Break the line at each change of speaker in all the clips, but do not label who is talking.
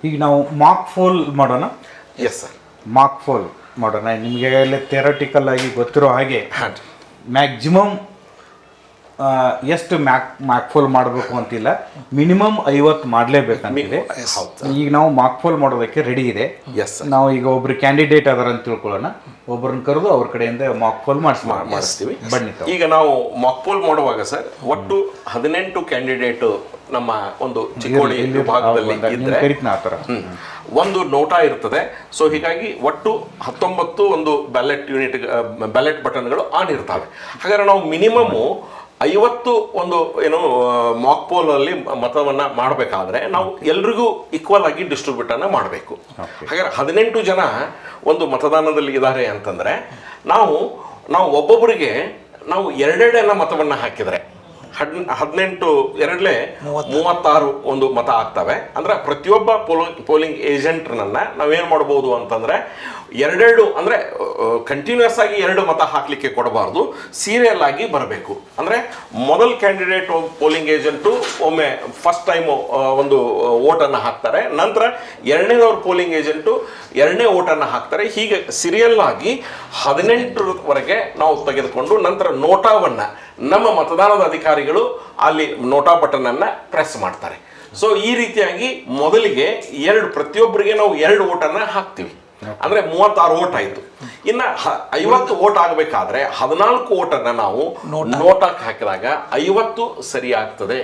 ಈಗ ನಾವು Mach pole ಮಾಡೋಣ.
ಎಸ್ ಸರ್,
ಮಾಕ್ ಫೋಲ್ ಮಾಡೋಣ. ನಿಮಗೆ ಎಲ್ಲ ಥಿಯರಟಿಕಲ್ ಆಗಿ ಗೊತ್ತಿರೋ ಹಾಗೆ ಮ್ಯಾಕ್ಸಿಮಮ್ ಎಷ್ಟು ಮ್ಯಾಕ್ ಫೋಲ್ ಮಾಡಬೇಕು ಅಂತಿಲ್ಲ, ಮಿನಿಮಮ್ 50 ಮಾಡಲೇಬೇಕಂತಿದೆ. ಈಗ ನಾವು ಮಾಕ್ ಫೋಲ್ ಮಾಡೋದಕ್ಕೆ ರೆಡಿ ಇದೆ. ನಾವು ಈಗ ಒಬ್ರು ಕ್ಯಾಂಡಿಡೇಟ್ ಅದಾರ ಅಂತ ತಿಳ್ಕೊಳ್ಳೋಣ, ಒಬ್ಬರನ್ನ ಕರೆದು ಅವ್ರ ಕಡೆಯಿಂದ ಮಾಕ್ ಫೋಲ್ ಮಾಡಿಸ್ತೀವಿ. ಬನ್ನಿ.
ಈಗ ನಾವು ಮಾಕ್ ಪೋಲ್ ಮಾಡುವಾಗ ಸರ್ ಒಟ್ಟು 18 ಕ್ಯಾಂಡಿಡೇಟ್ ನಮ್ಮ ಒಂದು ಚಿಕ್ಕೋಡಿ ವಿಭಾಗದಲ್ಲಿ ಇದ್ರೆ ಒಂದು ನೋಟಾ ಇರ್ತದೆ. ಸೊ ಹೀಗಾಗಿ ಒಟ್ಟು 19 ಒಂದು ಬ್ಯಾಲೆಟ್ ಬಟನ್ಗಳು ಆನ್ ಇರ್ತವೆ. ಹಾಗಾದ್ರೆ ನಾವು ಮಿನಿಮಮ್ 50 ಒಂದು ಏನು ಮಾಕ್ ಪೋಲ್ ಅಲ್ಲಿ ಮತವನ್ನ ಮಾಡಬೇಕಾದ್ರೆ ನಾವು ಎಲ್ರಿಗೂ ಈಕ್ವಲ್ ಆಗಿ ಡಿಸ್ಟ್ರಿಬ್ಯೂಟ್ ಅನ್ನ ಮಾಡಬೇಕು. ಹಾಗಾದ್ರೆ 18 ಜನ ಒಂದು ಮತದಾನದಲ್ಲಿ ಇದ್ದಾರೆ ಅಂತಂದ್ರೆ ನಾವು ಒಬ್ಬೊಬ್ಬರಿಗೆ ನಾವು 2 ಮತವನ್ನ ಹಾಕಿದ್ರೆ 18 ಎರಡಲೇ 36 ಒಂದು ಮತ ಆಗ್ತವೆ. ಅಂದ್ರೆ ಪ್ರತಿಯೊಬ್ಬ ಪೋಲಿಂಗ್ ಏಜೆಂಟ್ರನ್ನ ನಾವೇನ್ ಮಾಡ್ಬೋದು ಅಂತಂದ್ರೆ 2 ಅಂದ್ರೆ ಕಂಟಿನ್ಯೂಸ್ ಆಗಿ 2 ಮತ ಹಾಕ್ಲಿಕ್ಕೆ ಕೊಡಬಾರ್ದು, ಸೀರಿಯಲ್ ಆಗಿ ಬರಬೇಕು. ಅಂದ್ರೆ ಮೊದಲ ಕ್ಯಾಂಡಿಡೇಟ್ ಪೋಲಿಂಗ್ ಏಜೆಂಟು ಒಮ್ಮೆ ಫಸ್ಟ್ ಟೈಮ್ ಒಂದು ವೋಟನ್ನು ಹಾಕ್ತಾರೆ, ನಂತರ 2ನೇದವ್ರ ಪೋಲಿಂಗ್ ಏಜೆಂಟು 2ನೇ ವೋಟನ್ನು ಹಾಕ್ತಾರೆ. ಹೀಗೆ ಸೀರಿಯಲ್ ಆಗಿ 18ರವರೆಗೆ ನಾವು ತೆಗೆದುಕೊಂಡು ನಂತರ ನೋಟಾವನ್ನ ನಮ್ಮ ಮತದಾನದ ಅಧಿಕಾರಿಗಳು ಅಲ್ಲಿ ನೋಟಾ ಬಟನ್ ಅನ್ನ ಪ್ರೆಸ್ ಮಾಡ್ತಾರೆ. ಸೊ ಈ ರೀತಿಯಾಗಿ ಮೊದಲಿಗೆ ಪ್ರತಿಯೊಬ್ಬರಿಗೆ ನಾವು 2 ವೋಟನ್ನ ಹಾಕ್ತೀವಿ. ಅಂದ್ರೆ 36 ವೋಟ್ ಆಯ್ತು. ಇನ್ನ 50 ವೋಟ್ ಆಗಬೇಕಾದ್ರೆ 14 ವೋಟನ್ನ ನಾವು ನೋಟಾಕ್ ಹಾಕಿದಾಗ 50 ಸರಿ ಆಗ್ತದೆ.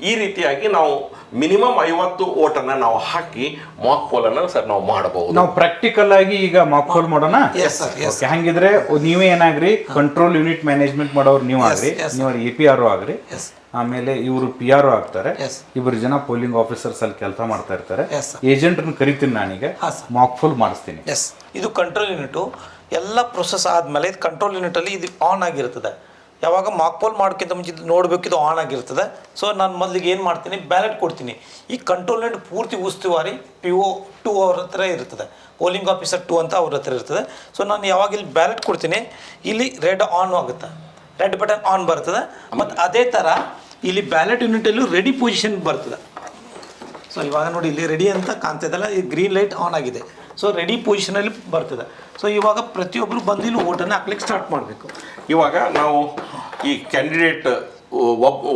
ಈ ರೀತಿಯಾಗಿ ನಾವು ಮಿನಿಮಮ್ 50 ವೋಟನ್ನ ನಾವು ಹಾಕಿ ಮಾಕ್ ಪೋಲ್ ಅನ್ನ ಸರ್ ನಾವು ಮಾಡಬಹುದು.
ನಾವು ಪ್ರಾಕ್ಟಿಕಲ್ ಆಗಿ ಈಗ ಮಾಕ್ ಪೋಲ್ ಮಾಡೋಣ. ಹಂಗಿದ್ರೆ ನೀವೇ ಏನಾಗ್ರಿ, ಕಂಟ್ರೋಲ್ ಯೂನಿಟ್ ಮ್ಯಾನೇಜ್ಮೆಂಟ್ ಮಾಡೋರು ನೀವು ಆಗ್ರಿ, ನೀವು APR ಆಗ್ರಿ, ಆಮೇಲೆ ಇವರು PR ಆಗ್ತಾರೆ, ಇಬ್ಬರು ಜನ ಪೋಲಿಂಗ್ ಆಫೀಸರ್ಸ್ ಅಲ್ಲಿ ಕೆಲಸ ಮಾಡ್ತಾ ಇರ್ತಾರೆ. ಏಜೆಂಟ್ರನ್ನ ಕರಿತೀನಿ ನಾನೀಗ, ಮಾಕ್ ಪೋಲ್ ಮಾಡಿಸ್ತೀನಿ.
ಇದು ಕಂಟ್ರೋಲ್ ಯೂನಿಟ್ ಎಲ್ಲ ಪ್ರೊಸೆಸ್ ಆದ್ಮೇಲೆ ಇದು ಕಂಟ್ರೋಲ್ ಯೂನಿಟ್ ಅಲ್ಲಿ ಇದು ಆನ್ ಆಗಿರ್ತದೆ. ಯಾವಾಗ ಮಾಕ್ ಪೋಲ್ ಮಾಡೋಕ್ಕಿಂತ ಮುಂಚೆ ನೋಡಬೇಕು, ಇದು ಆನ್ ಆಗಿರ್ತದೆ. ಸೊ ನಾನು ಮೊದಲಿಗೆ ಏನು ಮಾಡ್ತೀನಿ, ಬ್ಯಾಲೆಟ್ ಕೊಡ್ತೀನಿ. ಈ ಕಂಟ್ರೋಲ್ ಯೂನಿಟ್ ಪೂರ್ತಿ ಉಸ್ತುವಾರಿ PO 2 ಅವ್ರ ಹತ್ರ ಇರ್ತದೆ, ಪೋಲಿಂಗ್ ಆಫೀಸರ್ 2 ಅಂತ ಅವ್ರ ಹತ್ರ ಇರ್ತದೆ. ಸೊ ನಾನು ಯಾವಾಗ ಇಲ್ಲಿ ಬ್ಯಾಲೆಟ್ ಕೊಡ್ತೀನಿ, ಇಲ್ಲಿ ರೆಡ್ ಆನ್ ಆಗುತ್ತೆ, ರೆಡ್ ಬಟನ್ ಆನ್ ಬರ್ತದೆ. ಮತ್ತು ಅದೇ ಥರ ಇಲ್ಲಿ ಬ್ಯಾಲೆಟ್ ಯೂನಿಟಲ್ಲೂ ರೆಡಿ ಪೊಸಿಷನ್ ಬರ್ತದೆ. ಸೊ ಇವಾಗ ನೋಡಿ ಇಲ್ಲಿ ರೆಡಿ ಅಂತ ಕಾಣ್ತಿದ್ದಲ್ಲ, ಈ ಗ್ರೀನ್ ಲೈಟ್ ಆನ್ ಆಗಿದೆ. ಸೊ ರೆಡಿ ಪೊಸಿಷನಲ್ಲಿ ಬರ್ತದೆ. ಸೊ ಇವಾಗ ಪ್ರತಿಯೊಬ್ಬರು ಬಂದು ಇಲ್ಲಿ ಓಟನ್ನು ಹಾಕ್ಲಿಕ್ಕೆ ಸ್ಟಾರ್ಟ್ ಮಾಡಬೇಕು.
ಇವಾಗ ನಾವು ಈ ಕ್ಯಾಂಡಿಡೇಟ್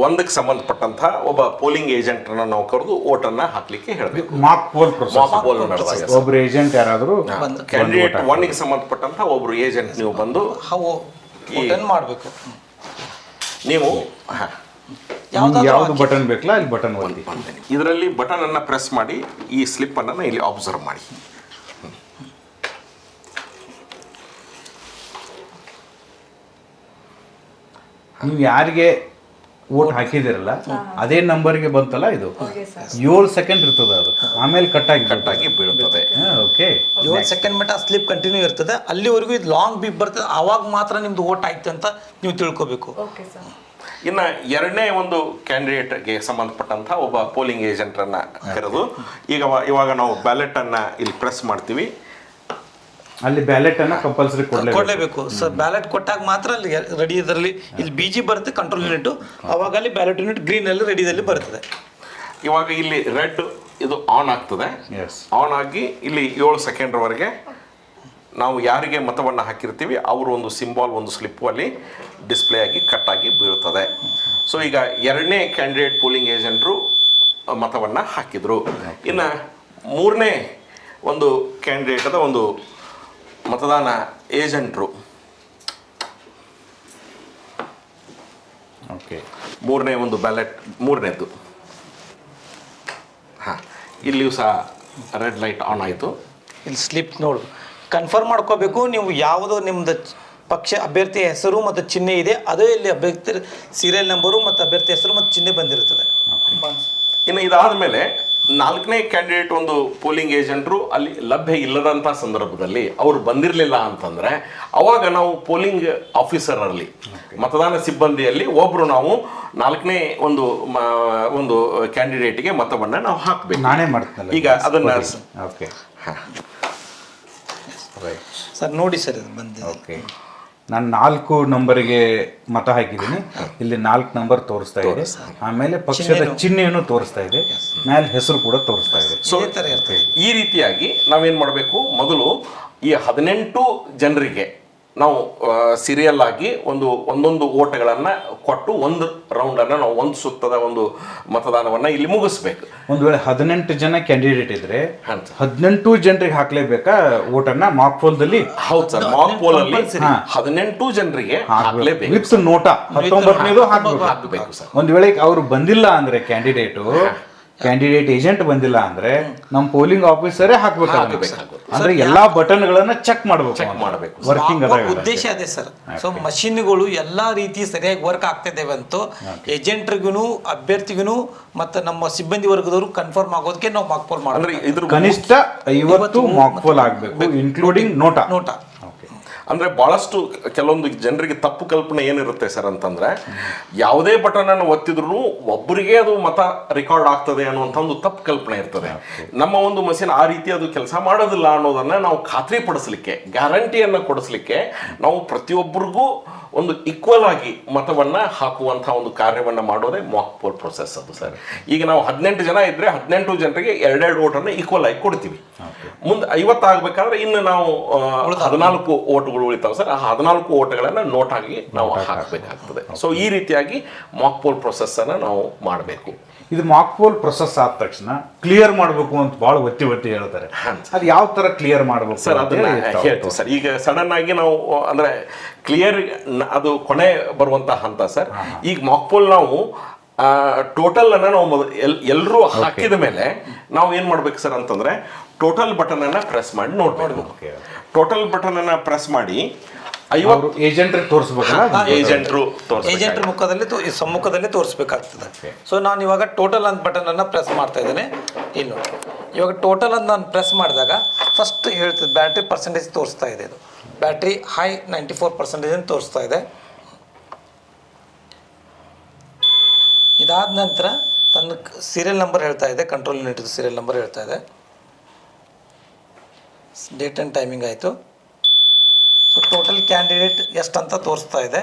ಒಂದಕ್ಕೆ ಸಂಬಂಧಪಟ್ಟಂತಹ ಒಬ್ಬ ಪೋಲಿಂಗ್ ಏಜೆಂಟ್ ನಾವು ಕರೆದು ಓಟನ್ನ ಹಾಕ್ಲಿಕ್ಕೆ ಹೇಳಬೇಕು.
ಮಾಕ್ ಪೋಲ್ ಒಬ್ರು ಏಜೆಂಟ್ ಯಾರಾದರೂ
ಕ್ಯಾಂಡಿಡೇಟ್ 1ಗೆ ಸಂಬಂಧಪಟ್ಟಂತಹ ಒಬ್ರು ಏಜೆಂಟ್ ನೀವು ಬಂದು
ಮಾಡಬೇಕು.
ನೀವು
ಯಾವ್ದು ಬಟನ್ ಬೇಕಲ್ಲ ಇಲ್ಲಿ ಬಟನ್ ಒತ್ತಿ.
ಇದರಲ್ಲಿ ಬಟನ್ ಅನ್ನ ಪ್ರೆಸ್ ಮಾಡಿ ಈ ಸ್ಲಿಪ್ ಅನ್ನ ಇಲ್ಲಿ ಅಬ್ಸರ್ವ್ ಮಾಡಿ.
ನೀವು ಯಾರಿಗೆ ವೋಟ್ ಹಾಕಿದಿರಲ್ಲ ಅದೇ ನಂಬರ್ಗೆ ಬಂತಲ್ಲ, ಇದು 7 ಸೆಕೆಂಡ್ ಇರ್ತದೆ, ಅದು ಆಮೇಲೆ ಕಟ್ಟಾಗಿ
ಬೀಳುತ್ತದೆ.
ಓಕೆ,
7 ಸೆಕೆಂಡ್ ಮಟ್ಟ ಸ್ಲಿಪ್ ಕಂಟಿನ್ಯೂ ಇರ್ತದೆ. ಅಲ್ಲಿವರೆಗೂ ಇದು ಲಾಂಗ್ ಬೀಪ್ ಬರ್ತದೆ. ಆವಾಗ ಮಾತ್ರ ನಿಮ್ದು ವೋಟ್ ಆಯ್ತು ಅಂತ ನೀವು ತಿಳ್ಕೊಬೇಕು.
ಇನ್ನು 2ನೇ ಒಂದು ಕ್ಯಾಂಡಿಡೇಟ್ಗೆ ಸಂಬಂಧಪಟ್ಟಂತಹ ಒಬ್ಬ ಪೋಲಿಂಗ್ ಏಜೆಂಟನ್ನು ಕರೆದು ಇವಾಗ ನಾವು ಬ್ಯಾಲೆಟ್ ಅನ್ನ ಇಲ್ಲಿ ಪ್ರೆಸ್ ಮಾಡ್ತೀವಿ.
ಅಲ್ಲಿ ಬ್ಯಾಲೆಟ್ ಅನ್ನ ಕಂಪಲ್ಸರಿ
ಕೊಡಲೇಬೇಕು ಸರ್. ಬ್ಯಾಲೆಟ್ ಕೊಟ್ಟಾಗ ಮಾತ್ರ ಅಲ್ಲಿ ರೆಡಿ ಇದರಲ್ಲಿ ಇಲ್ಲಿ BG ಬರುತ್ತೆ ಕಂಟ್ರೋಲ್ ಯೂನಿಟ್, ಅವಾಗ ಅಲ್ಲಿ ಬ್ಯಾಲೆಟ್ ಯೂನಿಟ್ ಗ್ರೀನ್ ಅಲ್ಲಿ ರೆಡಿದಲ್ಲಿ ಬರ್ತದೆ.
ಇವಾಗ ಇಲ್ಲಿ ರೆಡ್ ಇದು ಆನ್ ಆಗ್ತದೆ. ಆನ್ ಆಗಿ ಇಲ್ಲಿ 7 ಸೆಕೆಂಡ್ವರೆಗೆ ನಾವು ಯಾರಿಗೆ ಮತವನ್ನು ಹಾಕಿರ್ತೀವಿ ಅವರು ಒಂದು ಸಿಂಬಾಲ್ ಒಂದು ಸ್ಲಿಪ್ಪು ಅಲ್ಲಿ ಡಿಸ್ಪ್ಲೇ ಆಗಿ ಕಟ್ಟಾಗಿ ಬೀಳುತ್ತದೆ. ಸೊ ಈಗ 2ನೇ ಕ್ಯಾಂಡಿಡೇಟ್ ಪೋಲಿಂಗ್ ಏಜೆಂಟ್ರು ಮತವನ್ನು ಹಾಕಿದರು. ಇನ್ನು 3ನೇ ಒಂದು ಕ್ಯಾಂಡಿಡೇಟದ ಒಂದು ಮತದಾನ ಏಜೆಂಟ್ರು ಮೂರನೇ ಒಂದು ಬ್ಯಾಲೆಟ್ ಮೂರನೇದು ಇಲ್ಲಿಯೂ ಸಹ ರೆಡ್ ಲೈಟ್ ಆನ್ ಆಯಿತು.
ಇಲ್ಲಿ ಸ್ಲಿಪ್ ನೋಡು ಕನ್ಫರ್ಮ್ ಮಾಡ್ಕೋಬೇಕು ನೀವು ಯಾವುದು ನಿಮ್ಮದು ಪಕ್ಷ ಅಭ್ಯರ್ಥಿ ಹೆಸರು ಮತ್ತು ಚಿಹ್ನೆ ಇದೆ, ಅದೇ ಇಲ್ಲಿ ಅಭ್ಯರ್ಥಿ ಸೀರಿಯಲ್ ನಂಬರು ಮತ್ತು ಅಭ್ಯರ್ಥಿ ಹೆಸರು ಮತ್ತು ಚಿಹ್ನೆ ಬಂದಿರುತ್ತದೆ.
ಇನ್ನು ಇದಾದ ಮೇಲೆ 4ನೇ ಕ್ಯಾಂಡಿಡೇಟ್ ಒಂದು ಪೋಲಿಂಗ್ ಏಜೆಂಟ್ರು ಅಲ್ಲಿ ಲಭ್ಯ ಇಲ್ಲದಂಥ ಸಂದರ್ಭದಲ್ಲಿ ಅವರು ಬಂದಿರಲಿಲ್ಲ ಅಂತಂದರೆ ಅವಾಗ ನಾವು ಪೋಲಿಂಗ್ ಆಫೀಸರಲ್ಲಿ ಮತದಾನ ಸಿಬ್ಬಂದಿಯಲ್ಲಿ ಒಬ್ಬರು ನಾವು 4ನೇ ಒಂದು ಕ್ಯಾಂಡಿಡೇಟ್ಗೆ ಮತವನ್ನು ನಾವು ಹಾಕಬೇಕು.
ನಾನೇ ಮಾಡ್ತೀನಿ
ಈಗ ಅದನ್ನು
ಓಕೆ
ಸರ್ ನೋಡಿ ಸರ್ ಇದು ಬಂದಿದೆ.
ಓಕೆ, ನಾನು 4 ನಂಬರಿಗೆ ಮತ ಹಾಕಿದ್ದೀನಿ, ಇಲ್ಲಿ 4 ನಂಬರ್ ತೋರಿಸ್ತಾ ಇದೆ, ಆಮೇಲೆ ಪಕ್ಷದ ಚಿಹ್ನೆಯನ್ನು ತೋರಿಸ್ತಾ ಇದೆ, ಮೇಲೆ ಹೆಸರು ಕೂಡ ತೋರಿಸ್ತಾ ಇದೆ.
ಸೊ ಈ ರೀತಿಯಾಗಿ ನಾವೇನ್ ಮಾಡಬೇಕು, ಮೊದಲು ಈ 18 ಜನರಿಗೆ ನಾವು ಸೀರಿಯಲ್ ಆಗಿ ಒಂದೊಂದು ಓಟಗಳನ್ನ ಕೊಟ್ಟು ಒಂದು ರೌಂಡ್ ಅನ್ನ ನಾವು ಒಂದು ಸುತ್ತದ ಒಂದು ಮತದಾನವನ್ನ ಇಲ್ಲಿ ಮುಗಿಸ್ಬೇಕು.
ಒಂದು ವೇಳೆ 18 ಜನ ಕ್ಯಾಂಡಿಡೇಟ್ ಇದ್ರೆ 18 ಜನರಿಗೆ ಹಾಕ್ಲೇಬೇಕಾ ಓಟನ್ನ ಮಾಕ್ ಪೋಲ್ದಲ್ಲಿ?
ಹೌದು ಸರ್, ಮಾಕ್ ಪೋಲ್ ಅಲ್ಲಿ 18 ಜನರಿಗೆ ಹಾಕ್ಲೇಬೇಕು
ವಿತ್ ನೋಟಾ 19ನೇದು
ಹಾಕಬೇಕು ಸರ್.
ಒಂದ್ ವೇಳೆ ಅವ್ರು ಬಂದಿಲ್ಲ ಅಂದ್ರೆ ಕ್ಯಾಂಡಿಡೇಟ್ ಏಜೆಂಟ್ ಬಂದಿಲ್ಲ ಅಂದ್ರೆ ನಮ್ಮ ಪೋಲಿಂಗ್ ಆಫೀಸರೇ ಹಾಕ್ಬೇಕು. ಅಂದ್ರೆ ಎಲ್ಲಾ ಬಟನ್ ಗಳನ್ನ ಚೆಕ್ ಮಾಡಬೇಕು. ವರ್ಕಿಂಗ್
ಉದ್ದೇಶ ಅದೇ ಸರ್. ಸೊ ಮಷಿನ್ಗಳು ಎಲ್ಲಾ ರೀತಿ ಸರಿಯಾಗಿ ವರ್ಕ್ ಆಗ್ತಿದ್ದೇವೆ ಅಂತ ಏಜೆಂಟ್ರಿಗೂ ಅಭ್ಯರ್ಥಿಗೂ ಮತ್ತೆ ನಮ್ಮ ಸಿಬ್ಬಂದಿ ವರ್ಗದವರು ಕನ್ಫರ್ಮ್ ಆಗೋದಕ್ಕೆ ನಾವು ಮಾಕ್ ಪೋಲ್
ಮಾಡಿದ್ರೆ
ಕನಿಷ್ಠ 50 ಮಾಕ್ ಪೋಲ್ ಆಗ್ಬೇಕು, ಇನ್ಕ್ಲೂಡಿಂಗ್ ನೋಟಾ.
ಅಂದ್ರೆ ಬಹಳಷ್ಟು ಕೆಲವೊಂದು ಜನರಿಗೆ ತಪ್ಪು ಕಲ್ಪನೆ ಏನಿರುತ್ತೆ ಸರ್ ಅಂತಂದ್ರೆ, ಯಾವುದೇ ಬಟನ್ ಅನ್ನು ಒತ್ತಿದ್ರು ಒಬ್ಬರಿಗೆ ಅದು ಮತ ರೆಕಾರ್ಡ್ ಆಗ್ತದೆ ಅನ್ನುವಂಥ ಒಂದು ತಪ್ಪು ಕಲ್ಪನೆ ಇರ್ತದೆ. ನಮ್ಮ ಒಂದು ಮಷೀನ್ ಆ ರೀತಿ ಅದು ಕೆಲಸ ಮಾಡೋದಿಲ್ಲ ಅನ್ನೋದನ್ನ ನಾವು ಖಾತ್ರಿ ಪಡಿಸ್ಲಿಕ್ಕೆ, ಗ್ಯಾರಂಟಿಯನ್ನ ಕೊಡಿಸ್ಲಿಕ್ಕೆ ನಾವು ಪ್ರತಿಯೊಬ್ಬರಿಗೂ ಒಂದು ಈಕ್ವಲ್ ಆಗಿ ಮತವನ್ನ ಹಾಕುವಂಥ ಒಂದು ಕಾರ್ಯವನ್ನ ಮಾಡೋದೇ ಮಾಕ್ ಪೋಲ್ ಪ್ರೊಸೆಸ್ ಅದು ಸರ್. ಈಗ ನಾವು 18 ಜನ ಇದ್ರೆ 18 ಜನರಿಗೆ 2 ಓಟನ್ನು ಈಕ್ವಲ್ ಆಗಿ ಕೊಡ್ತೀವಿ. ಮುಂದೆ 50 ಆಗ್ಬೇಕಾದ್ರೆ ಇನ್ನು ನಾವು 14 ಓಟ್ಗಳು ಉಳಿತಾವೆ ಸರ್. ಆ 14 ಓಟ್ಗಳನ್ನ ನೋಟ್ ಆಗಿ ನಾವು ಹಾಕಬೇಕಾಗ್ತದೆ. ಸೊ ಈ ರೀತಿಯಾಗಿ ಮಾಕ್ ಪೋಲ್ ಪ್ರೊಸೆಸ್ ಅನ್ನ ನಾವು ಮಾಡಬೇಕು.
ಇದು ಮಾಕ್ ಪೋಲ್ ಪ್ರೊಸೆಸ್ ಆದ ತಕ್ಷಣ ಕ್ಲಿಯರ್ ಮಾಡಬೇಕು ಅಂತ ಬಹಳ ಒತ್ತಿ ಹೇಳ್ತಾರೆ. ಅದು ಯಾವ ತರ ಕ್ಲಿಯರ್ ಮಾಡಬೇಕು
ಸರ್ ಅದನ್ನ ಹೇಳ್ತೀವಿ ಸರ್. ಈಗ ಸಡನ್ ಆಗಿ ನಾವು ಅಂದ್ರೆ ಕ್ಲಿಯರ್ ಅದು ಕೊನೆ ಬರುವಂತ ಹಂತ ಸರ್. ಈಗ ಮಾಕ್ ಪೋಲ್ ನಾವು ಟೋಟಲ್ ಅನ್ನ ನಾವು ಎಲ್ಲರೂ ಹಾಕಿದ ಮೇಲೆ ನಾವು ಏನ್ ಮಾಡ್ಬೇಕು ಸರ್ ಅಂತಂದ್ರೆ, ಟೋಟಲ್ ಬಟನ್ ಅನ್ನ ಪ್ರೆಸ್ ಮಾಡಿ ನೋಡ್ಬೇಕು. ಟೋಟಲ್ ಬಟನ್ ಅನ್ನ ಪ್ರೆಸ್ ಮಾಡಿ 50
ಏಜೆಂಟ್ರಿಗೆ ತೋರಿಸ್ಬೇಕಲ್ಲ,
ಏಜೆಂಟ್ರ ಸಮ್ಮುಖದಲ್ಲಿ ತೋರಿಸ್ಬೇಕಾಗ್ತದೆ. ಸೊ ನಾನು ಇವಾಗ ಟೋಟಲ್ ಅಂತ ಬಟನ್ ಅನ್ನ ಪ್ರೆಸ್ ಮಾಡ್ತಾ ಇದ್ದೇನೆ. ಇಲ್ಲಿ ನೋಡಿ, ಇವಾಗ ಟೋಟಲ್ ಅಂತ ನಾನು ಪ್ರೆಸ್ ಮಾಡಿದಾಗ ಫಸ್ಟ್ ಹೇಳ್ತದೆ ಬ್ಯಾಟ್ರಿ ಪರ್ಸೆಂಟೇಜ್ ತೋರಿಸ್ತಾ ಇದೆ. ಇದು ಬ್ಯಾಟ್ರಿ ಹೈ 94% ಅಂತ ತೋರಿಸ್ತಾ ಇದೆ. ಇದಾದ ನಂತರ ತನ್ನ ಸೀರಿಯಲ್ ನಂಬರ್ ಹೇಳ್ತಾ ಇದೆ, ಕಂಟ್ರೋಲ್ ಯೂನಿಟ್ ಸೀರಿಯಲ್ ನಂಬರ್ ಹೇಳ್ತಾ ಇದೆ. ಡೇಟ್ ಆ್ಯಂಡ್ ಟೈಮಿಂಗ್ ಆಯಿತು. ಸೊ ಟೋಟಲ್ ಕ್ಯಾಂಡಿಡೇಟ್ ಎಷ್ಟಂತ ತೋರಿಸ್ತಾ ಇದೆ.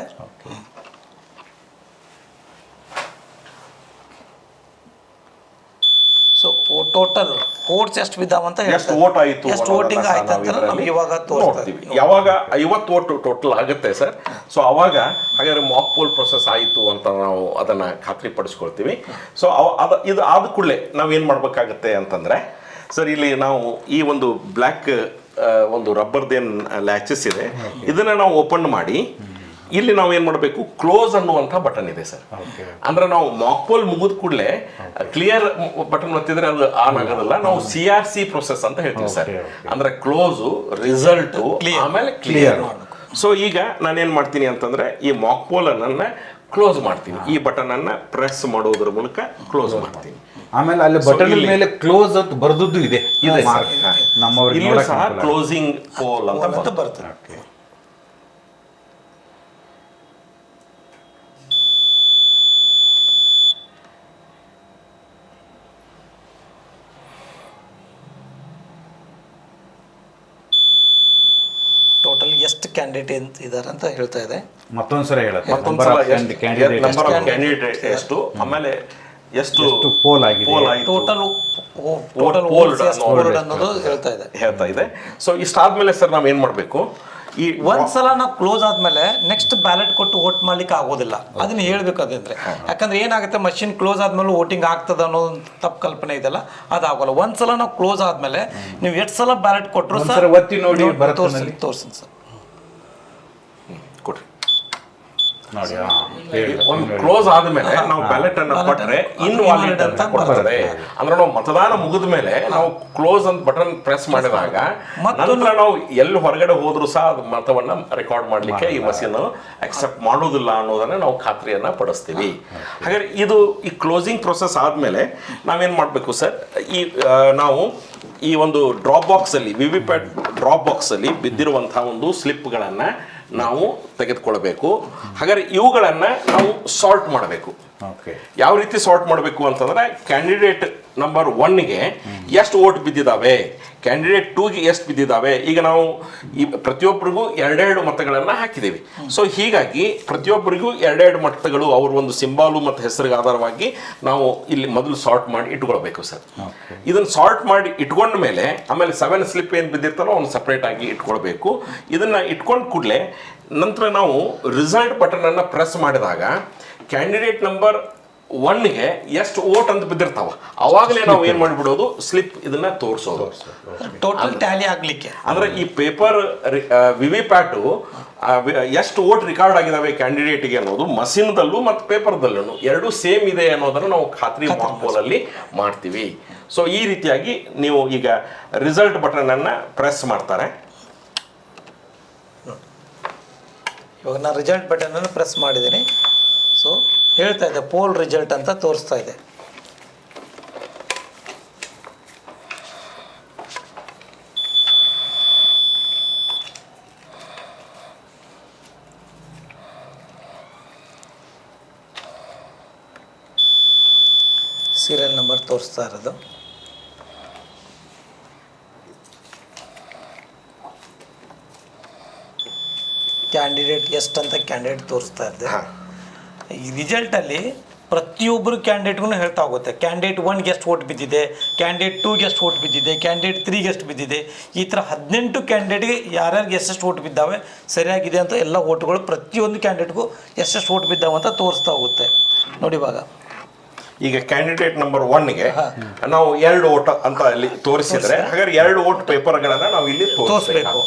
ಸೊ ಟೋಟಲ್ ಓಟ್ಸ್ ಎಷ್ಟು ಬಿದ್ದಾವಂತ
ಎಷ್ಟು ವೋಟ್ ಆಯಿತು,
ಎಷ್ಟು ವೋಟಿಂಗ್ ಆಯ್ತು ಅಂತ ನಮ್ಗೆ ಇವಾಗ ತೋರಿಸ್ತೀವಿ.
ಯಾವಾಗ 50 ವೋಟ್ ಟೋಟಲ್ ಆಗುತ್ತೆ ಸರ್, ಸೊ ಅವಾಗ ಹಾಗಾದ್ರೆ ಮಾಕ್ ಪೋಲ್ ಪ್ರೊಸೆಸ್ ಆಯಿತು ಅಂತ ನಾವು ಅದನ್ನ ಖಾತ್ರಿ ಪಡಿಸ್ಕೊಳ್ತೀವಿ. ಸೊ ಇದು ಆದ ಕೂಡಲೇ ನಾವೇನು ಮಾಡಬೇಕಾಗತ್ತೆ ಅಂತಂದ್ರೆ ಸರ್, ಇಲ್ಲಿ ನಾವು ಈ ಒಂದು ಬ್ಲ್ಯಾಕ್ ಒಂದು ರಬ್ಬರ್ದೇನು ಲ್ಯಾಚಸ್ ಇದೆ, ಇದನ್ನ ನಾವು ಓಪನ್ ಮಾಡಿ ಇಲ್ಲಿ ನಾವು ಏನ್ ಮಾಡಬೇಕು, ಕ್ಲೋಸ್ ಅನ್ನುವಂಥ ಬಟನ್ ಇದೆ ಸರ್. ಅಂದ್ರೆ ನಾವು ಮಾಕ್ ಪೋಲ್ ಮುಗಿದ ಕೂಡಲೇ ಕ್ಲಿಯರ್ ಬಟನ್ ಒತ್ತಿದ್ರೆ ಅದು ಆನ್ ಆಗೋದಿಲ್ಲ. ನಾವು CRC ಪ್ರೊಸೆಸ್ ಅಂತ ಹೇಳ್ತೀವಿ ಸರ್. ಅಂದ್ರೆ ಕ್ಲೋಸ್, ರಿಸಲ್ಟ್, ಆಮೇಲೆ ಕ್ಲಿಯರ್. ಸೊ ಈಗ ನಾನೇನ್ ಮಾಡ್ತೀನಿ ಅಂತಂದ್ರೆ ಈ ಮಾಕ್ ಪೋಲ್ ಅನ್ನ ಕ್ಲೋಸ್ ಮಾಡ್ತೀನಿ. ಈ ಬಟನ್ ಅನ್ನ ಪ್ರೆಸ್ ಮಾಡೋದ್ರ ಮೂಲಕ ಕ್ಲೋಸ್ ಮಾಡ್ತೀನಿ.
ಆಮೇಲೆ ಅಲ್ಲಿ ಬಟನ್ ಮೇಲೆ ಕ್ಲೋಸ್ ಅಂತ ಬರ್ದದ್ದು ಇದೆ.
ಇಲ್ಲಿ ಸಹ ಕ್ಲೋಸಿಂಗ್ ಪೋಲ್ ಅಂತ
ಬರ್ತದೆ. ಟೋಟಲ್ ಎಷ್ಟು ಕ್ಯಾಂಡಿಡೇಟ್ ಇದ್ದಾರೆ ಅಂತ ಹೇಳ್ತಾ ಇದೆ.
ಮತ್ತೊಂದ್ಸಲ ಹೇಳುತ್ತೆ,
ಕ್ಯಾಂಡಿಡೇಟ್ ಎಷ್ಟು, ಆಮೇಲೆ ಎಷ್ಟು
ಪೋಲ್ ಆಗಿದೆ,
ಟೋಟಲ್ ಅನ್ನೋದು
ಹೇಳ್ತಾ ಇದೆ. ಸೊ ಇಷ್ಟಾದ್ಮೇಲೆ ಸರ್ ನಾವ್ ಏನ್ ಮಾಡ್ಬೇಕು, ಈ
ಒಂದ್ಸಲ ನಾವು ಕ್ಲೋಸ್ ಆದ್ಮೇಲೆ ನೆಕ್ಸ್ಟ್ ಬ್ಯಾಲೆಟ್ ಕೊಟ್ಟು ವೋಟ್ ಮಾಡ್ಲಿಕ್ಕೆ ಆಗೋದಿಲ್ಲ. ಅದನ್ನ ಹೇಳ್ಬೇಕು. ಅದಂದ್ರೆ ಯಾಕಂದ್ರೆ ಏನಾಗುತ್ತೆ, ಮಷಿನ್ ಕ್ಲೋಸ್ ಆದ್ಮೇಲೆ ವೋಟಿಂಗ್ ಆಗ್ತದ ಅನ್ನೋ ತಪ್ಪು ಕಲ್ಪನೆ ಇದೆಲ್ಲ, ಅದಾಗಲ್ಲ. ಒಂದ್ಸಲ ನಾವು ಕ್ಲೋಸ್ ಆದ್ಮೇಲೆ ನೀವು ಎಷ್ಟು ಸಲ ಬ್ಯಾಲೆಟ್ ಕೊಟ್ಟರು ಸರ್ ತೋರಿಸಿ ಸರ್.
ಒಂದು ಕ್ಲೋಸ್ ಆದ್ಮೇಲೆ ನಾವು ಬ್ಯಾಲೆಟ್ ಅನ್ನ ಕೊಟ್ಟರೆ ಇನ್ವಾಲಿಡ್ ಅಂತ ಬರ್ತದೆ. ಅಂದ್ರೆ ನಾವು ಮತದಾನ ಮುಗಿದ ಮೇಲೆ ನಾವು ಕ್ಲೋಸ್ ಅಂತ ಬಟನ್ ಪ್ರೆಸ್ ಮಾಡಿದಾಗ ನಂತರ ನಾವು ಎಲ್ಲಿ ಹೊರಗಡೆ ಹೋದ್ರು ಸಹ ಮತವನ್ನ ರೆಕಾರ್ಡ್ ಮಾಡ್ಲಿಕ್ಕೆ ಈ ಮಷೀನ್ ಅಕ್ಸೆಪ್ಟ್ ಮಾಡೋದಿಲ್ಲ ಅನ್ನೋದನ್ನ ನಾವು ಖಾತ್ರಿಯನ್ನ ಪಡಿಸ್ತೀವಿ. ಹಾಗಾದ್ರೆ ಇದು ಈ ಕ್ಲೋಸಿಂಗ್ ಪ್ರೊಸೆಸ್ ಆದ್ಮೇಲೆ ನಾವೇನ್ ಮಾಡ್ಬೇಕು ಸರ್, ಈ ನಾವು ಈ ಒಂದು ಡ್ರಾಪ್ ಬಾಕ್ಸ್ ಅಲ್ಲಿ ವಿವಿಪ್ಯಾಟ್ ಡ್ರಾಪ್ ಬಾಕ್ಸ್ ಅಲ್ಲಿ ಬಿದ್ದಿರುವಂತಹ ಒಂದು ಸ್ಲಿಪ್ಗಳನ್ನ ನಾವು ತೆಗೆದುಕೊಳ್ಬೇಕು. ಹಾಗಾದ್ರೆ ಇವುಗಳನ್ನ ನಾವು ಸಾರ್ಟ್ ಮಾಡಬೇಕು. ಯಾವ ರೀತಿ ಸಾರ್ಟ್ ಮಾಡಬೇಕು ಅಂತಂದ್ರೆ, ಕ್ಯಾಂಡಿಡೇಟ್ ನಂಬರ್ 1ಗೆ ಎಷ್ಟು ವೋಟ್ ಬಿದ್ದಿದ್ದಾವೆ, ಕ್ಯಾಂಡಿಡೇಟ್ 2ಗೆ ಎಷ್ಟು ಬಿದ್ದಿದ್ದಾವೆ. ಈಗ ನಾವು ಈ ಪ್ರತಿಯೊಬ್ಬರಿಗೂ ಎರಡೆರಡು ಮತಗಳನ್ನು ಹಾಕಿದ್ದೀವಿ. ಸೊ ಹೀಗಾಗಿ ಪ್ರತಿಯೊಬ್ಬರಿಗೂ ಎರಡೆರಡು ಮತಗಳು ಅವ್ರ ಒಂದು ಸಿಂಬಾಲು ಮತ್ತು ಹೆಸರಿಗೆ ಆಧಾರವಾಗಿ ನಾವು ಇಲ್ಲಿ ಮೊದಲು ಸಾರ್ಟ್ ಮಾಡಿ ಇಟ್ಕೊಳ್ಬೇಕು ಸರ್. ಇದನ್ನು ಸಾರ್ಟ್ ಮಾಡಿ ಇಟ್ಕೊಂಡ ಮೇಲೆ ಆಮೇಲೆ 7 ಸ್ಲಿಪ್ ಏನು ಬಿದ್ದಿರ್ತಾರೋ ಅವ್ನು ಸಪ್ರೇಟ್ ಆಗಿ ಇಟ್ಕೊಳ್ಬೇಕು. ಇದನ್ನು ಇಟ್ಕೊಂಡ ಕೂಡಲೇ ನಂತರ ನಾವು ರಿಸಲ್ಟ್ ಬಟನನ್ನು ಪ್ರೆಸ್ ಮಾಡಿದಾಗ ಕ್ಯಾಂಡಿಡೇಟ್ ನಂಬರ್ 1ಗೆ ಎಷ್ಟು ವೋಟ್ ಅಂತ ಬಿದ್ದಿರ್ತಾವ ಅವಾಗಲೇ ನಾವು ಏನು ಮಾಡಿಬಿಡೋದು ಸ್ಲಿಪ್ ಇದನ್ನ ತೋರಿಸೋದು.
ಟೋಟಲ್ ಟ್ಯಾಲಿ ಆಗಲಿಕ್ಕೆ
ಅಂದ್ರೆ ಈ ಪೇಪರ್ ವಿವಿಪ್ಯಾಟು ಎಷ್ಟು ವೋಟ್ ರಿಕಾರ್ಡ್ ಆಗಿದಾವೆ ಕ್ಯಾಂಡಿಡೇಟ್ಗೆ ಅನ್ನೋದು ಮಷೀನ್ದಲ್ಲೂ ಮತ್ತು ಪೇಪರ್ದಲ್ಲೂ ಎರಡೂ ಸೇಮ್ ಇದೆ ಅನ್ನೋದನ್ನು ನಾವು ಖಾತ್ರಿ ಮಾರ್ಕೋಲಲ್ಲಿ ಮಾಡ್ತೀವಿ. ಸೊ ಈ ರೀತಿಯಾಗಿ ನೀವು ಈಗ ರಿಸಲ್ಟ್ ಬಟನನ್ನು ಪ್ರೆಸ್ ಮಾಡ್ತಾರೆ.
ಇವಾಗ ನಾನು ರಿಸಲ್ಟ್ ಬಟನನ್ನು ಪ್ರೆಸ್ ಮಾಡಿದ್ದೀನಿ. ಸೊ ಹೇಳ್ತಾ ಇದೆ ಪೋಲ್ ರಿಸಲ್ಟ್ ಅಂತ ತೋರಿಸ್ತಾ ಇದೆ. ಸೀರಿಯಲ್ ನಂಬರ್ ತೋರಿಸ್ತಾ ಇರೋದು. ಕ್ಯಾಂಡಿಡೇಟ್ ಎಷ್ಟು ಅಂತ ಕ್ಯಾಂಡಿಡೇಟ್ ತೋರಿಸ್ತಾ ಇದ್ದೆ. ಈ ರಿಸಲ್ಟಲ್ಲಿ ಪ್ರತಿಯೊಬ್ಬರು ಕ್ಯಾಂಡಿಡೇಟ್ಗೂ ಹೇಳ್ತಾ ಹೋಗುತ್ತೆ. ಕ್ಯಾಂಡಿಡೇಟ್ 1ಗೆ ಎಷ್ಟು ವೋಟ್ ಬಿದ್ದಿದೆ, ಕ್ಯಾಂಡಿಡೇಟ್ 2ಗೆ ಎಷ್ಟು ವೋಟ್ ಬಿದ್ದಿದೆ, ಕ್ಯಾಂಡಿಡೇಟ್ 3ಗೆ ಎಷ್ಟು ಬಿದ್ದಿದೆ, ಈ ಥರ 18 ಕ್ಯಾಂಡಿಡೇಟ್ಗೆ ಯಾರ್ಯಾರಿಗೆ ಎಷ್ಟೆಷ್ಟು ವೋಟ್ ಬಿದ್ದಾವೆ ಸರಿಯಾಗಿದೆ ಅಂತ ಎಲ್ಲ ವೋಟ್ಗಳು ಪ್ರತಿಯೊಂದು ಕ್ಯಾಂಡಿಡೇಟ್ಗೂ ಎಷ್ಟೆಷ್ಟು ವೋಟ್ ಬಿದ್ದಾವೆ ಅಂತ ತೋರಿಸ್ತಾ ಹೋಗುತ್ತೆ. ನೋಡಿ ಇವಾಗ
ಈಗ ಕ್ಯಾಂಡಿಡೇಟ್ ನಂಬರ್ 1ಗೆ ನಾವು 2 ವೋಟ್ ಅಂತ ಅಲ್ಲಿ ತೋರಿಸಿದ್ರೆ ಹಾಗಾದ್ರೆ 2 ವೋಟ್ ಪೇಪರ್ಗಳನ್ನು ನಾವು ಇಲ್ಲಿ
ತೋರಿಸ್ಬೇಕು.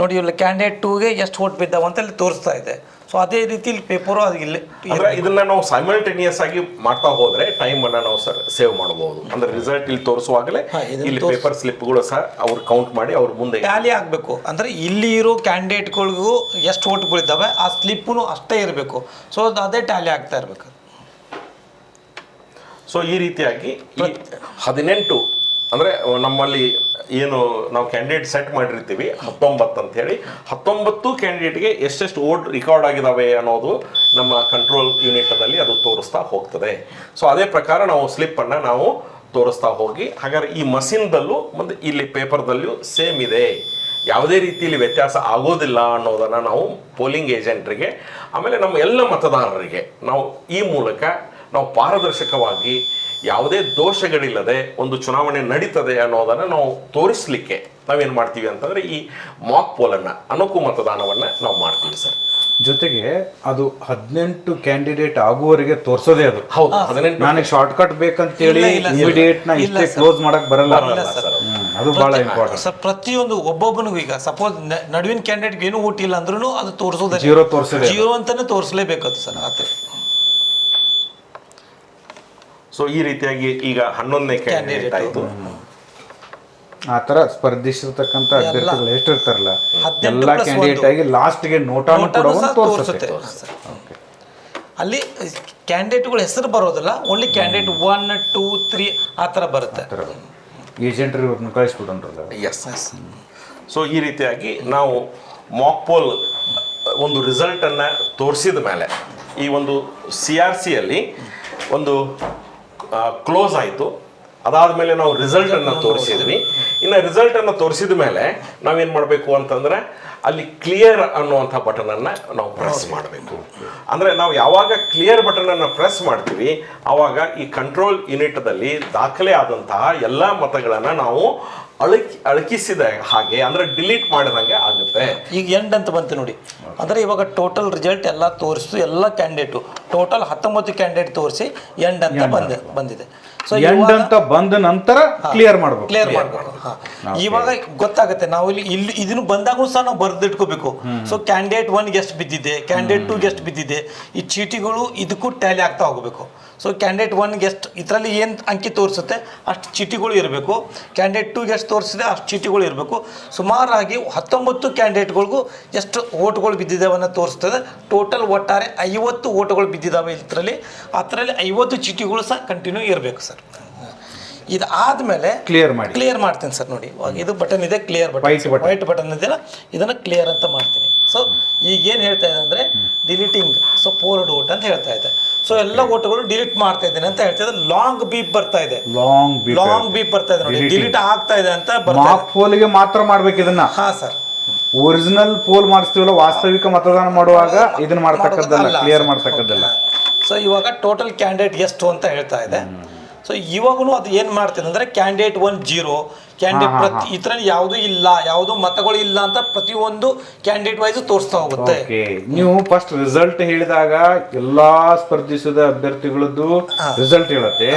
ನೋಡಿ ಇಲ್ಲಿ ಕ್ಯಾಂಡಿಡೇಟ್ 2ಗೆ ಎಷ್ಟು ವೋಟ್ ಬಿದ್ದಾವೆ ಅಂತ ಇಲ್ಲಿ ತೋರಿಸ್ತಾ ಇದೆ. ಸೊ ಅದೇ ರೀತಿ ಇಲ್ಲಿ ಪೇಪರು ಅದು ಇಲ್ಲಿ
ಅಂದ್ರೆ ಇದನ್ನ ನಾವು ಸೈಮಲ್ಟೇನಿಯಸ್ ಆಗಿ ಮಾಡ್ತಾ ಹೋದ್ರೆ ಟೈಮ್ ಅನ್ನ ನಾವು ಸರ್ ಸೇವ್ ಮಾಡಬಹುದು. ಅಂದ್ರೆ ರಿಸಲ್ಟ್ ಇಲ್ಲಿ ತೋರಿಸುವಾಗಲೇ ಇಲ್ಲಿ ಪೇಪರ್ ಸ್ಲಿಪ್ಗಳು ಸಹ ಅವ್ರು ಕೌಂಟ್ ಮಾಡಿ ಅವ್ರ ಮುಂದೆ
ಟ್ಯಾಲಿ ಆಗಬೇಕು. ಅಂದ್ರೆ ಇಲ್ಲಿ ಇರೋ ಕ್ಯಾಂಡಿಡೇಟ್ಗಳಿಗೂ ಎಷ್ಟು ವೋಟ್ಗಳಿದ್ದಾವೆ ಆ ಸ್ಲಿಪ್ಪು ಅಷ್ಟೇ ಇರಬೇಕು. ಸೊ ಅದೇ ಟ್ಯಾಲಿ ಆಗ್ತಾ ಇರಬೇಕು.
ಸೊ ಈ ರೀತಿಯಾಗಿ 18 ಅಂದರೆ ನಮ್ಮಲ್ಲಿ ಏನು ನಾವು ಕ್ಯಾಂಡಿಡೇಟ್ ಸೆಟ್ ಮಾಡಿರ್ತೀವಿ 19 ಅಂತ ಹೇಳಿ 19 ಕ್ಯಾಂಡಿಡೇಟ್ಗೆ ಎಷ್ಟೆಷ್ಟು ವೋಟ್ ರಿಕಾರ್ಡ್ ಆಗಿದ್ದಾವೆ ಅನ್ನೋದು ನಮ್ಮ ಕಂಟ್ರೋಲ್ ಯೂನಿಟಲ್ಲಿ ಅದು ತೋರಿಸ್ತಾ ಹೋಗ್ತದೆ. ಸೊ ಅದೇ ಪ್ರಕಾರ ನಾವು ಸ್ಲಿಪ್ಪನ್ನು ನಾವು ತೋರಿಸ್ತಾ ಹೋಗಿ ಹಾಗಾದ್ರೆ ಈ ಮಷೀನ್ದಲ್ಲೂ ಮತ್ತು ಇಲ್ಲಿ ಪೇಪರ್ದಲ್ಲೂ ಸೇಮ್ ಇದೆ, ಯಾವುದೇ ರೀತಿಯಲ್ಲಿ ವ್ಯತ್ಯಾಸ ಆಗೋದಿಲ್ಲ ಅನ್ನೋದನ್ನು ನಾವು ಪೋಲಿಂಗ್ ಏಜೆಂಟ್ರಿಗೆ ಆಮೇಲೆ ನಮ್ಮ ಎಲ್ಲ ಮತದಾರರಿಗೆ ನಾವು ಈ ಮೂಲಕ ನಾವು ಪಾರದರ್ಶಕವಾಗಿ ಯಾವುದೇ ದೋಷಗಳಿಲ್ಲದೆ ಒಂದು ಚುನಾವಣೆ ನಡೀತದೆ ಅನ್ನೋದನ್ನು ನಾವು ತೋರಿಸಲಿಕ್ಕೆ ನಾವೇನು ಮಾಡ್ತೀವಿ ಅಂತಂದರೆ ಈ ಮಾಕ್ ಪೋಲನ್ನು ಅನುಕು ಮತದಾನವನ್ನು ನಾವು ಮಾಡ್ತೀವಿ ಸರ್.
ಜೊತೆಗೆ ಅದು 18 ಕ್ಯಾಂಡಿಡೇಟ್ ಆಗುವವರೆಗೆ ತೋರಿಸೋದೇ ಅದು.
ಹೌದು, 18
ನನಗೆ ಶಾರ್ಟ್ ಕಟ್ ಬೇಕಂತೇಳಿ ಇಮಿಡಿಯೇಟ್ ನ ಇಷ್ಟೇ ಕ್ಲೋಸ್ ಮಾಡಕ್ ಬರಲ್ಲ. ಅದು ಬಹಳ ಇಂಪಾರ್ಟೆಂಟ್
ಸರ್. ಪ್ರತಿಯೊಂದು ಒಬ್ಬೊಬ್ಬನಿಗೂ ಈಗ ಸಪೋಸ್ ನಡುವಿನ ಕ್ಯಾಂಡಿಡೇಟ್ ಏನು ಓಟ್ ಇಲ್ಲ ಅಂದ್ರೂ ಅದು ತೋರಿಸೋದೇ ಜೀರೋ ಅಂತಾನೆ ತೋರಿಸಲೇಬೇಕು ಸರ್. ಆತ
ಸೊ ಈ ರೀತಿಯಾಗಿ ಈಗ 11ನೇ ಕ್ಯಾಂಡಿಡೇಟ್ ಆಯಿತು.
ಆ ಥರ ಸ್ಪರ್ಧಿಸಿರ್ತಕ್ಕಂಥ ಅಭ್ಯರ್ಥಿಗಳು ಎಷ್ಟಿರ್ತಾರಲ್ಲ ಎಲ್ಲ ಕ್ಯಾಂಡಿಡೇಟ್ ಆಗಿ ಲಾಸ್ಟ್ಗೆ ನೋಟಾನು ಕೂಡ ತೋರಿಸುತ್ತೆ.
ಅಲ್ಲಿ ಕ್ಯಾಂಡಿಡೇಟ್ಗಳ ಹೆಸರು ಬರೋದಿಲ್ಲ, ಓನ್ಲಿ ಕ್ಯಾಂಡಿಡೇಟ್ 1, 2, 3 ಆ ಥರ ಬರುತ್ತೆ.
ಏಜೆಂಟ್ರಿಗೆ ಅವ್ರನ್ನ ಕಳಿಸ್ಬಿಡೋಣ್ರಲ್ಲ.
ಎಸ್. ಸೊ ಈ ರೀತಿಯಾಗಿ ನಾವು ಮಾಕ್ ಪೋಲ್ ಒಂದು ರಿಸಲ್ಟನ್ನು ತೋರಿಸಿದ ಮೇಲೆ ಈ ಒಂದು CRCಯಲ್ಲಿ ಒಂದು ಕ್ಲೋಸ್ ಆಯಿತು. ಅದಾದಮೇಲೆ ನಾವು ರಿಸಲ್ಟನ್ನು ತೋರಿಸಿದ್ವಿ. ಇನ್ನು ರಿಸಲ್ಟನ್ನು ತೋರಿಸಿದ ಮೇಲೆ ನಾವೇನು ಮಾಡಬೇಕು ಅಂತಂದರೆ ಅಲ್ಲಿ ಕ್ಲಿಯರ್ ಅನ್ನುವಂಥ ಬಟನನ್ನು ನಾವು ಪ್ರೆಸ್ ಮಾಡಬೇಕು. ಅಂದರೆ ನಾವು ಯಾವಾಗ ಕ್ಲಿಯರ್ ಬಟನನ್ನು ಪ್ರೆಸ್ ಮಾಡ್ತೀವಿ ಆವಾಗ ಈ ಕಂಟ್ರೋಲ್ ಯೂನಿಟ್ದಲ್ಲಿ ದಾಖಲೆ ಆದಂತಹ ಎಲ್ಲ ಮತಗಳನ್ನು ನಾವು ಅಳಕಿಸಿದ ಹಾಗೆ ಅಂದರೆ ಡಿಲೀಟ್ ಮಾಡಿದಂಗೆ ಆಗುತ್ತೆ.
ಈಗ ಎಂಡ್ ಅಂತ ಬಂತು ನೋಡಿ. ಅಂದರೆ ಇವಾಗ ಟೋಟಲ್ ರಿಸಲ್ಟ್ ಎಲ್ಲ ತೋರಿಸ್ತು, ಎಲ್ಲ ಕ್ಯಾಂಡಿಡೇಟು ಟೋಟಲ್ 19 ಕ್ಯಾಂಡಿಡೇಟ್ ತೋರಿಸಿ ಎಂಡ್ ಅಂತ ಬಂದಿದೆ.
ಸೊ ಎಂಡ್ ಅಂತ ಬಂದ ನಂತರ ಕ್ಲಿಯರ್ ಮಾಡಬೇಕು.
ಇವಾಗ ಗೊತ್ತಾಗುತ್ತೆ. ನಾವು ಇಲ್ಲಿ ಇದನ್ನು ಬಂದಾಗೂ ಸಹ ನಾವು ಬರೆದಿಟ್ಕೋಬೇಕು. ಸೊ ಕ್ಯಾಂಡಿಡೇಟ್ 1ಗೆ ಎಷ್ಟು ಬಿದ್ದಿದೆ, ಕ್ಯಾಂಡಿಡೇಟ್ 2ಗೆ ಎಷ್ಟು ಬಿದ್ದಿದೆ, ಈ ಚೀಟಿಗಳು ಇದಕ್ಕೂ ಟ್ಯಾಲಿ ಆಗ್ತಾ ಹೋಗಬೇಕು. ಸೊ ಕ್ಯಾಂಡಿಡೇಟ್ 1ಗೆ ಎಷ್ಟು ಇದರಲ್ಲಿ ಏನು ಅಂಕಿ ತೋರಿಸುತ್ತೆ ಅಷ್ಟು ಚೀಟಿಗಳು ಇರಬೇಕು. ಕ್ಯಾಂಡಿಡೇಟ್ 2ಗೆ ಎಷ್ಟು ತೋರಿಸಿದೆ ಅಷ್ಟು ಚೀಟಿಗಳು ಇರಬೇಕು. ಸುಮಾರಾಗಿ 19 ಕ್ಯಾಂಡಿಡೇಟ್ಗಳಿಗೂ ಎಷ್ಟು ವೋಟ್ಗಳು ಬಿದ್ದಿದ್ದಾವನ್ನ ತೋರಿಸ್ತದೆ. ಟೋಟಲ್ ಒಟ್ಟಾರೆ 50 ವೋಟ್ಗಳು ಬಿದ್ದಿದ್ದಾವೆ ಇದರಲ್ಲಿ. ಅದರಲ್ಲಿ 50 ಚೀಟಿಗಳು ಸಹ ಕಂಟಿನ್ಯೂ ಇರಬೇಕು ಸರ್. ಇದಾದ್ಮೇಲೆ ಕ್ಲಿಯರ್ ಮಾಡ್ತೀನಿ ಸರ್. ನೋಡಿ ಇದು ಬಟನ್ ಇದೆ, ಕ್ಲಿಯರ್ ಬಟನ್, ವೈಟ್ ಬಟನ್ ಇದೆಯಲ್ಲ ಇದನ್ನು ಕ್ಲಿಯರ್ ಅಂತ ಮಾಡ್ತೀನಿ. ಸೊ ಈಗ ಏನು ಹೇಳ್ತಾ ಇದೆ ಅಂದರೆ ಡಿಲೀಟಿಂಗ್ ಸೊ ಪೋರ್ಡ್ ಓಟ್ ಅಂತ ಹೇಳ್ತಾ ಇದೆ. ಸೊ ಎಲ್ಲ ಓಟುಗಳು ಡಿಲೀಟ್ ಮಾಡ್ತಾ ಇದ್ದೇನೆ ಅಂತ ಹೇಳ್ತಾ ಇದೆ. ಲಾಂಗ್ ಬೀಪ್ ಬರ್ತಾ ಇದೆ, ಲಾಂಗ್ ಬೀಪ್ ಬರ್ತಾ ಇದೆ ನೋಡಿ, ಡಿಲೀಟ್ ಆಗ್ತಾ ಇದೆ ಅಂತ ಬರ್ತಾ ಇದೆ.
ಪೋಲಿಗೆ ಮಾತ್ರ ಮಾಡ್ಬೇಕು ಇದನ್ನ.
ಹಾಂ ಸರ್,
ಒರಿಜಿನಲ್ ಪೋಲ್ ಮಾಡಿಸ್ತೀವಲ್ಲ, ವಾಸ್ತವಿಕ ಮತದಾನ ಮಾಡುವಾಗ ಇದನ್ನ ಮಾಡ್ತಕ್ಕದ್ದಲ್ಲ, ಕ್ಲಿಯರ್ ಮಾಡ್ತಕ್ಕದ್ದಲ್ಲ.
ಸೊ ಇವಾಗ ಟೋಟಲ್ ಕ್ಯಾಂಡಿಡೇಟ್ ಎಷ್ಟು ಅಂತ ಹೇಳ್ತಾ ಇದೆ. ಸೊ ಇವಾಗೂ ಅದು ಏನು ಮಾಡ್ತಿದೆ ಅಂದರೆ ಕ್ಯಾಂಡಿಡೇಟ್ 1 0, ಕ್ಯಾಂಡಿಡೇಟ್ ಪ್ರತಿ ಈ ಥರ ಯಾವುದೂ ಇಲ್ಲ, ಯಾವುದೂ ಮತಗಳು ಇಲ್ಲ ಅಂತ ಪ್ರತಿಯೊಂದು ಕ್ಯಾಂಡಿಡೇಟ್ ವೈಸ್ ತೋರಿಸ್ತಾ ಹೋಗುತ್ತೆ.
ನೀವು ಫಸ್ಟ್ ರಿಸಲ್ಟ್ ಹೇಳಿದಾಗ ಎಲ್ಲಾ ಸ್ಪರ್ಧಿಸಿದ ಅಭ್ಯರ್ಥಿಗಳದ್ದು ರಿಸಲ್ಟ್ ಹೇಳುತ್ತೆ.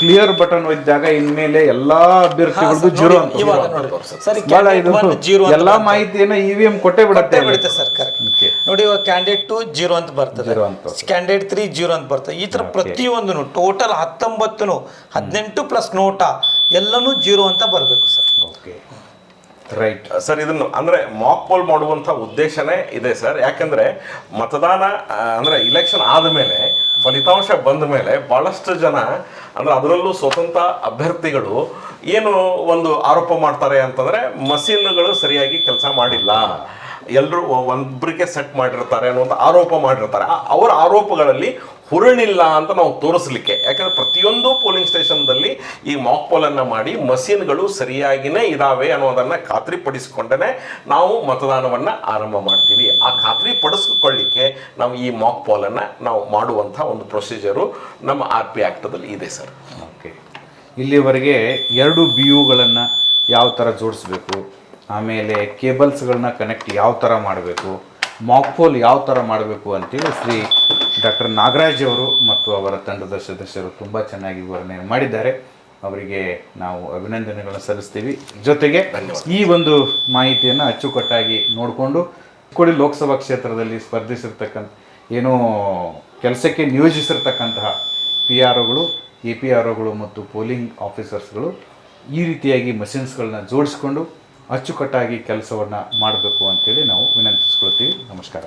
ಕ್ಲಿಯರ್ ಬಟನ್ ಒತ್ತಿದಾಗ ಇನ್ಮೇಲೆ ಎಲ್ಲಾ ಅಭ್ಯರ್ಥಿಗಳದ್ದು 0 ಅಂತ. ಎಲ್ಲಾ ಮಾಹಿತಿಯನ್ನ EVM ಕೊಟ್ಟೆ ಬಿಡುತ್ತೆ
ಸರ್. ಕರೆಕ್ಟ್ ನೋಡಿ, ಇವಾಗ ಕ್ಯಾಂಡಿಡೇಟ್ 2 0 ಅಂತ ಬರ್ತದೆ, ಕ್ಯಾಂಡಿಡೇಟ್ 3 0 ಅಂತ ಬರ್ತದೆ. ಈ ತರ ಪ್ರತಿಯೊಂದು ಟೋಟಲ್ 19 18 ಪ್ಲಸ್ ನೋಟಾ ಎಲ್ಲನೂ 0 ಅಂತ ಬರಬೇಕು ಸರ್.
Okay, right
sir. ಇದನ್ನು ಅಂದ್ರೆ ಮಾಕ್ ಪೋಲ್ ಮಾಡುವಂಥ ಉದ್ದೇಶನೇ ಇದೆ ಸರ್. ಯಾಕಂದ್ರೆ ಮತದಾನ ಅಂದ್ರೆ ಇಲೆಕ್ಷನ್ ಆದಮೇಲೆ ಫಲಿತಾಂಶ ಬಂದ ಮೇಲೆ ಬಹಳಷ್ಟು ಜನ ಅಂದ್ರೆ ಅದರಲ್ಲೂ ಸ್ವತಂತ್ರ ಅಭ್ಯರ್ಥಿಗಳು ಏನು ಒಂದು ಆರೋಪ ಮಾಡ್ತಾರೆ ಅಂತಂದ್ರೆ ಮಷೀನ್ಗಳು ಸರಿಯಾಗಿ ಕೆಲಸ ಮಾಡಿಲ್ಲ, ಎಲ್ಲರೂ ಒಬ್ಬರಿಗೆ ಸೆಟ್ ಮಾಡಿರ್ತಾರೆ ಅನ್ನುವಂಥ ಆರೋಪ ಮಾಡಿರ್ತಾರೆ. ಅವರ ಆರೋಪಗಳಲ್ಲಿ ಹುರುಳಿಲ್ಲ ಅಂತ ನಾವು ತೋರಿಸ್ಲಿಕ್ಕೆ, ಯಾಕಂದ್ರೆ ಪ್ರತಿಯೊಂದು ಪೋಲಿಂಗ್ ಸ್ಟೇಷನ್ದಲ್ಲಿ ಈ ಮಾಕ್ ಪೋಲನ್ನು ಮಾಡಿ ಮಷೀನ್ಗಳು ಸರಿಯಾಗಿನೇ ಇದಾವೆ ಅನ್ನೋದನ್ನು ಖಾತ್ರಿಪಡಿಸಿಕೊಂಡೇ ನಾವು ಮತದಾನವನ್ನು ಆರಂಭ ಮಾಡ್ತೀವಿ. ಆ ಖಾತ್ರಿ ಪಡಿಸ್ಕೊಳ್ಳಿಕ್ಕೆ ನಾವು ಈ ಮಾಕ್ ಪೋಲನ್ನು ನಾವು ಮಾಡುವಂಥ ಒಂದು ಪ್ರೊಸೀಜರು ನಮ್ಮ RP ಆ್ಯಕ್ಟದಲ್ಲಿ ಇದೆ ಸರ್.
ಓಕೆ, ಇಲ್ಲಿವರೆಗೆ 2 BUಗಳನ್ನು ಯಾವ ಥರ ಜೋಡಿಸ್ಬೇಕು, ಆಮೇಲೆ ಕೇಬಲ್ಸ್ಗಳನ್ನ ಕನೆಕ್ಟ್ ಯಾವ ಥರ ಮಾಡಬೇಕು, ಮಾಕ್ ಪೋಲ್ ಯಾವ ಥರ ಮಾಡಬೇಕು ಅಂತೇಳಿ ಶ್ರೀ ಡಾಕ್ಟರ್ ನಾಗರಾಜ್ ಅವರು ಮತ್ತು ಅವರ ತಂಡದ ಸದಸ್ಯರು ತುಂಬ ಚೆನ್ನಾಗಿ ವಿವರಣೆ ಮಾಡಿದ್ದಾರೆ. ಅವರಿಗೆ ನಾವು ಅಭಿನಂದನೆಗಳನ್ನು ಸಲ್ಲಿಸ್ತೀವಿ. ಜೊತೆಗೆ ಈ ಒಂದು ಮಾಹಿತಿಯನ್ನು ಅಚ್ಚುಕಟ್ಟಾಗಿ ನೋಡಿಕೊಂಡು ಚಿಕ್ಕೋಡಿ ಲೋಕಸಭಾ ಕ್ಷೇತ್ರದಲ್ಲಿ ಸ್ಪರ್ಧಿಸಿರ್ತಕ್ಕಂಥ ಏನೋ ಕೆಲಸಕ್ಕೆ ನಿಯೋಜಿಸಿರ್ತಕ್ಕಂತಹ PROಗಳು, APROಗಳು ಮತ್ತು ಪೋಲಿಂಗ್ ಆಫೀಸರ್ಸ್ಗಳು ಈ ರೀತಿಯಾಗಿ ಮಷಿನ್ಸ್ಗಳನ್ನ ಜೋಡಿಸ್ಕೊಂಡು ಅಚ್ಚುಕಟ್ಟಾಗಿ ಕೆಲಸವನ್ನು ಮಾಡಬೇಕು ಅಂತೇಳಿ ನಾವು ವಿನಂತಿಸ್ಕೊಳ್ತೀವಿ. ನಮಸ್ಕಾರ.